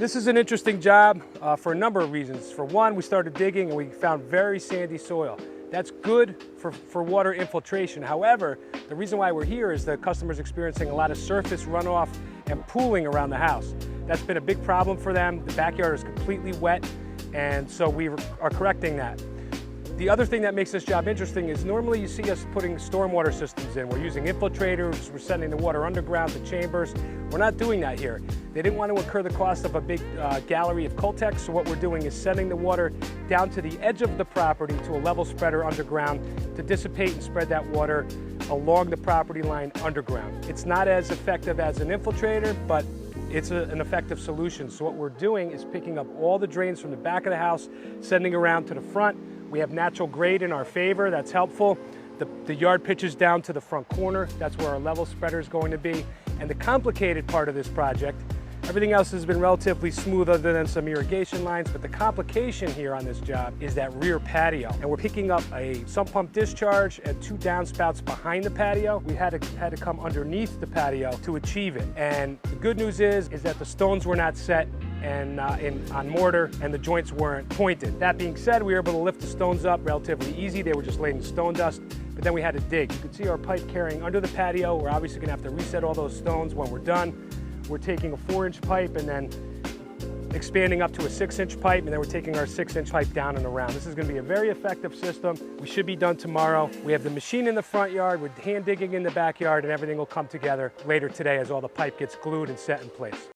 This is an interesting job for a number of reasons. For one, we started digging and we found very sandy soil. That's good for water infiltration. However, the reason why we're here is the customer's experiencing a lot of surface runoff and pooling around the house. That's been a big problem for them. The backyard is completely wet, and so we are correcting that. The other thing that makes this job interesting is normally you see us putting stormwater systems in. We're using infiltrators, we're sending the water underground to chambers. We're not doing that here. They didn't want to incur the cost of a big gallery of CULTEC, so what we're doing is sending the water down to the edge of the property to a level spreader underground to dissipate and spread that water along the property line underground. It's not as effective as an infiltrator, but it's an effective solution. So what we're doing is picking up all the drains from the back of the house, sending around to the front. We have natural grade in our favor, that's helpful. The yard pitches down to the front corner, that's where our level spreader is going to be. And the complicated part of this project, everything else has been relatively smooth other than some irrigation lines, but the complication here on this job is that rear patio. And we're picking up a sump pump discharge and 2 downspouts behind the patio. We had to come underneath the patio to achieve it. And the good news is that the stones were not set and on mortar, and the joints weren't pointed. That being said, we were able to lift the stones up relatively easy. They were just laid in stone dust, but then we had to dig. You can see our pipe carrying under the patio. We're obviously gonna have to reset all those stones when we're done. We're taking a 4-inch pipe and then expanding up to a 6-inch pipe, and then we're taking our 6-inch pipe down and around. This is gonna be a very effective system. We should be done tomorrow. We have the machine in the front yard, we're hand digging in the backyard, and everything will come together later today as all the pipe gets glued and set in place.